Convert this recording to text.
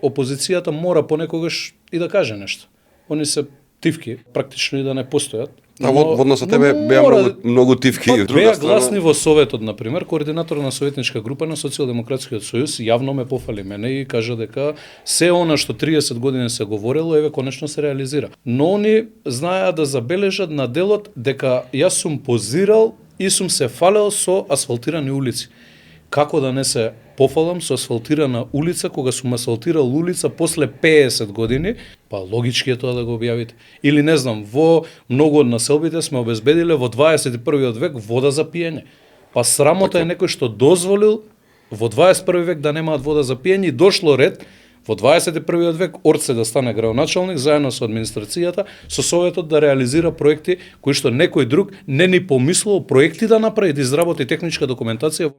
опозицијата мора понекогаш и да каже нешто. Они се тивки, практично и да не постојат. Во однос со тебе беа многу тивки и од друга беа страна. гласни во Советот, например, координатор на Советничка група на Социјалдемократскиот сојуз јавно ме пофали мене и кажа дека се она што 30 години се говорело, еве конечно се реализира. Но они знаеа да забележат на делот дека јас сум позирал и сум се фалел со асфалтирани улици. Како да не се пофалам со асфалтирана улица, кога сум асфалтирал улица после 50 години, па логички е тоа да го објавите. Или не знам, во многу од населбите сме обезбедиле во 21. век вода за пиење. Па срамота е некој што дозволил во 21. век да немаат вода за пиење и дошло ред во 21. век Орце да стане градоначалник заедно со администрацијата, со Советот да реализира проекти кои што некој друг не ни помислил проекти да направи, да изработи техничка документација.